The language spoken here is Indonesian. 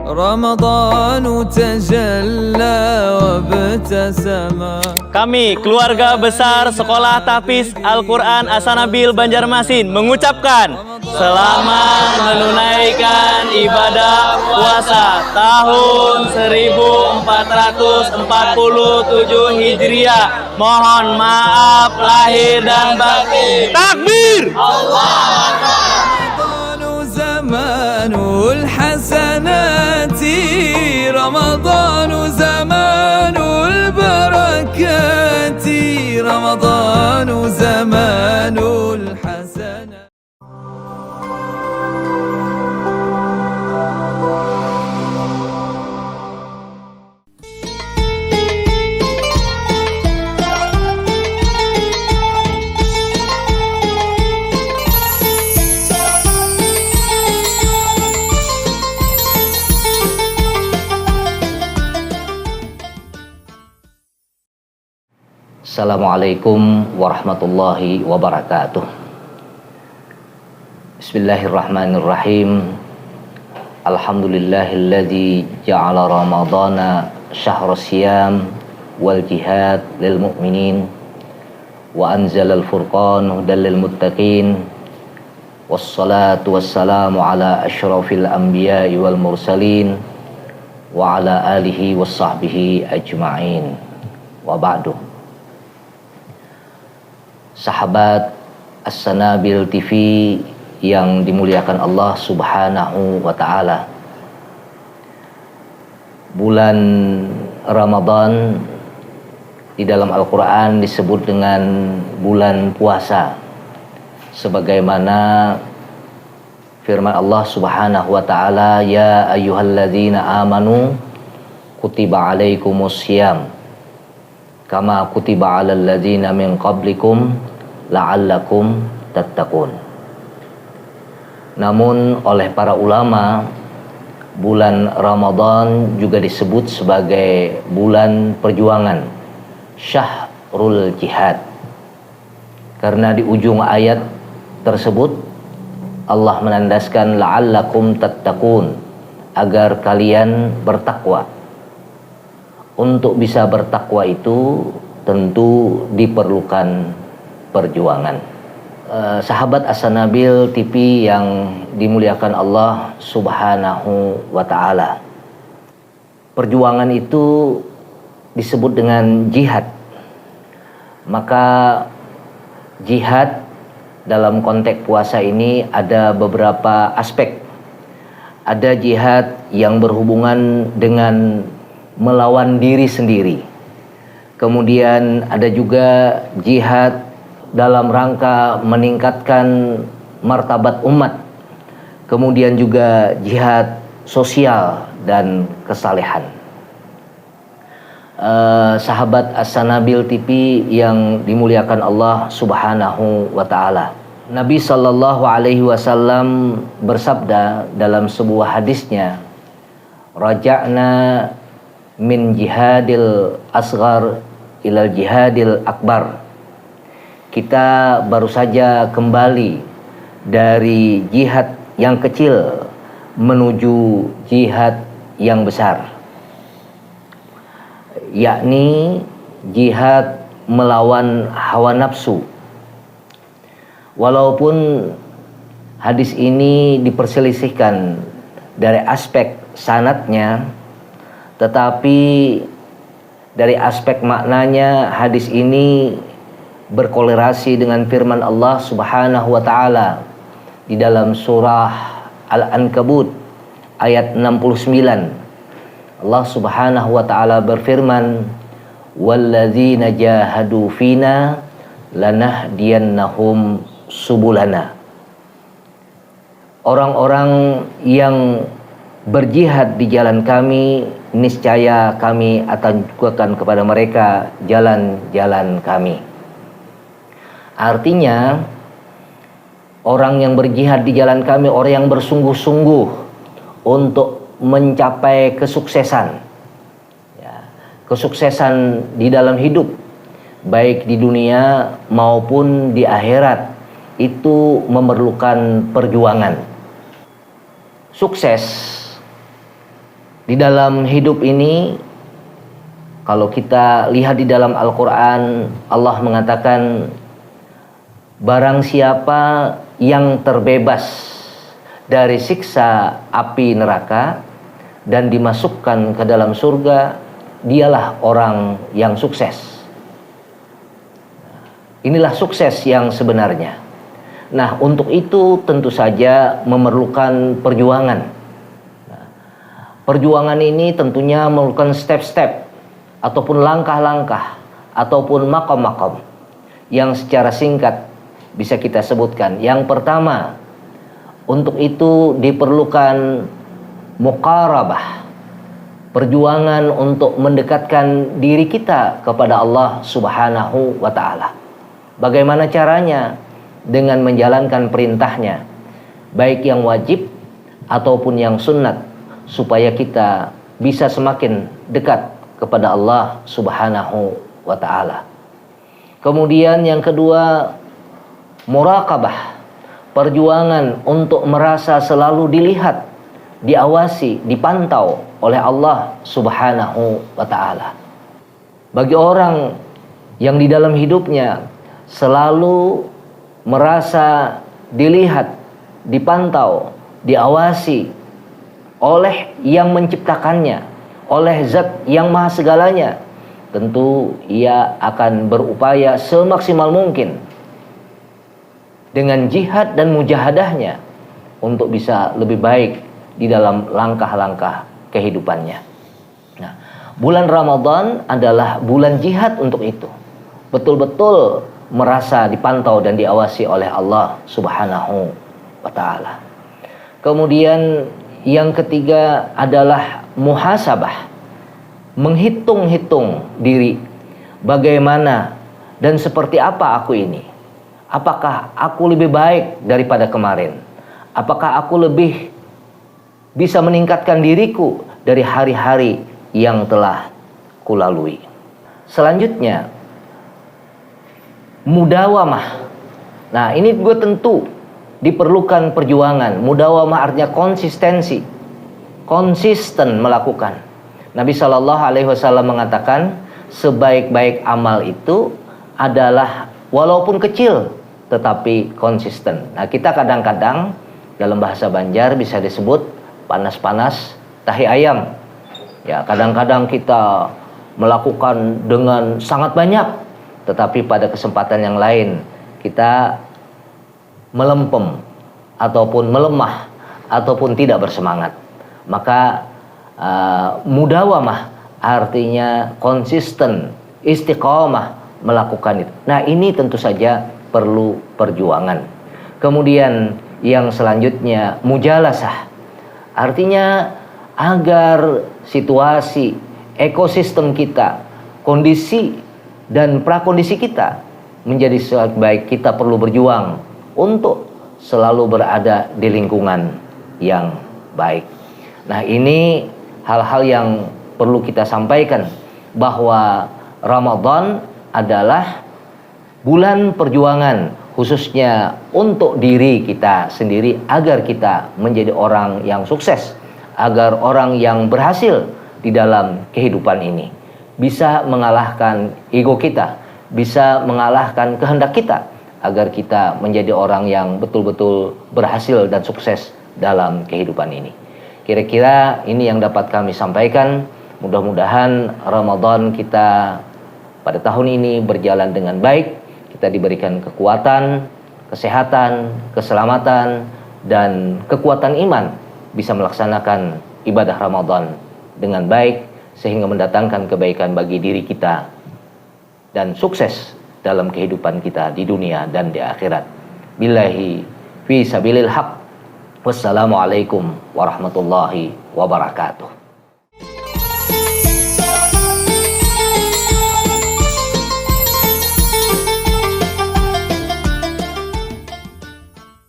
رمضان تجلى وابتسم. Kami, keluarga besar Sekolah Tahfiz Al-Quran Asanabil Banjarmasin mengucapkan selamat menunaikan ibadah puasa tahun 1447 Hijriah. Mohon maaf lahir dan batin. Takbir! رمضان زمان الحسنات، رمضان زمان البركات، رمضان زمان الحسنات. Assalamualaikum warahmatullahi wabarakatuh. Bismillahirrahmanirrahim. Alhamdulillahilladzi ja'ala ramadana syahra siyam wal jihad lil mu'minin wa anzalal furqan hudal lil muttaqin. Wassalatu wassalamu ala asyrafil anbiya'i wal mursalin wa ala alihi wassahbihi ajma'in. Wa ba'du. Sahabat As-Sanabil TV yang dimuliakan Allah Subhanahu wa Ta'ala, bulan Ramadan di dalam Al-Quran disebut dengan bulan puasa, sebagaimana firman Allah Subhanahu wa Ta'ala, ya ayyuhalladzina amanu kutiba alaikumus syiyam kama kutiba alal ladzina min qablikum la'allakum tattaqun. Namun oleh para ulama, bulan Ramadan juga disebut sebagai bulan perjuangan, syahrul jihad, karena di ujung ayat tersebut Allah menandaskan la'allakum tattaqun, agar kalian bertakwa. Untuk bisa bertakwa itu tentu diperlukan perjuangan. Sahabat As-Sanabil TV yang dimuliakan Allah Subhanahu wa Ta'ala, perjuangan itu disebut dengan jihad. Maka jihad dalam konteks puasa ini ada beberapa aspek. Ada jihad yang berhubungan dengan melawan diri sendiri. Kemudian ada juga jihad dalam rangka meningkatkan martabat umat. Kemudian juga jihad sosial dan kesalehan. Sahabat As-Sanabil TV yang dimuliakan Allah Subhanahu wa Ta'ala, Nabi Sallallahu Alaihi Wasallam bersabda dalam sebuah hadisnya, raja'na min jihadil asghar ilal jihadil akbar. Kita baru saja kembali dari jihad yang kecil menuju jihad yang besar, yakni jihad melawan hawa nafsu. Walaupun hadis ini diperselisihkan dari aspek sanadnya, tetapi dari aspek maknanya hadis ini berkolerasi dengan firman Allah Subhanahu wa Ta'ala di dalam surah Al-Ankabut ayat 69. Allah Subhanahu wa Ta'ala berfirman, walladzina jahadu fina lanahdiyannahum subulana. Orang-orang yang berjihad di jalan kami, niscaya kami akan tunjukkan kepada mereka jalan-jalan kami. Artinya, orang yang berjihad di jalan kami, orang yang bersungguh-sungguh untuk mencapai kesuksesan, kesuksesan di dalam hidup, baik di dunia maupun di akhirat, itu memerlukan perjuangan. Sukses Di dalam hidup ini, kalau kita lihat di dalam Al-Quran, Allah mengatakan, barang siapa yang terbebas dari siksa api neraka dan dimasukkan ke dalam surga, dialah orang yang sukses. Inilah sukses yang sebenarnya. Nah, untuk itu tentu saja memerlukan perjuangan. Perjuangan ini tentunya memerlukan step-step ataupun langkah-langkah ataupun makom-makom yang secara singkat bisa kita sebutkan. Yang pertama, untuk itu diperlukan muqarabah, perjuangan untuk mendekatkan diri kita kepada Allah Subhanahu wa ta'ala. Bagaimana caranya? Dengan menjalankan perintahnya, baik yang wajib ataupun yang sunnat, supaya kita bisa semakin dekat kepada Allah Subhanahu wa ta'ala. Kemudian yang kedua, muraqabah, perjuangan untuk merasa selalu dilihat, diawasi, dipantau oleh Allah Subhanahu wa ta'ala. Bagi orang yang di dalam hidupnya selalu merasa dilihat, dipantau, diawasi oleh yang menciptakannya, oleh zat yang maha segalanya, tentu ia akan berupaya semaksimal mungkin dengan jihad dan mujahadahnya untuk bisa lebih baik di dalam langkah-langkah kehidupannya. Nah, bulan Ramadan adalah bulan jihad untuk itu. Betul-betul merasa dipantau dan diawasi oleh Allah Subhanahu wa ta'ala. Kemudian yang ketiga adalah muhasabah, menghitung-hitung diri, bagaimana dan seperti apa aku ini. Apakah aku lebih baik daripada kemarin? Apakah aku lebih bisa meningkatkan diriku dari hari-hari yang telah kulalui? Selanjutnya, mudawamah. Nah, ini gue tentu diperlukan perjuangan. Mudawamah artinya konsistensi, konsisten melakukan. Nabi Shallallahu Alaihi Wasallam mengatakan, sebaik-baik amal itu adalah walaupun kecil tetapi konsisten. Nah, kita kadang-kadang dalam bahasa Banjar bisa disebut panas-panas tahi ayam. Ya, kadang-kadang kita melakukan dengan sangat banyak, tetapi pada kesempatan yang lain kita melempem ataupun melemah ataupun tidak bersemangat. Maka mudawamah artinya konsisten, istiqomah melakukan itu. Nah, ini tentu saja perlu perjuangan. Kemudian yang selanjutnya mujalasah, artinya agar situasi, ekosistem kita, kondisi dan prakondisi kita menjadi sebaik, kita perlu berjuang untuk selalu berada di lingkungan yang baik. Nah, ini hal-hal yang perlu kita sampaikan, bahwa Ramadan adalah bulan perjuangan, khususnya untuk diri kita sendiri, agar kita menjadi orang yang sukses, agar orang yang berhasil di dalam kehidupan ini, bisa mengalahkan ego kita, bisa mengalahkan kehendak kita, agar kita menjadi orang yang betul-betul berhasil dan sukses dalam kehidupan ini. Kira-kira ini yang dapat kami sampaikan. Mudah-mudahan Ramadan kita pada tahun ini berjalan dengan baik. Kita diberikan kekuatan, kesehatan, keselamatan, dan kekuatan iman, bisa melaksanakan ibadah Ramadan dengan baik, sehingga mendatangkan kebaikan bagi diri kita dan sukses dalam kehidupan kita di dunia dan di akhirat. Billahi fi sabilil haq. Wassalamualaikum warahmatullahi wabarakatuh.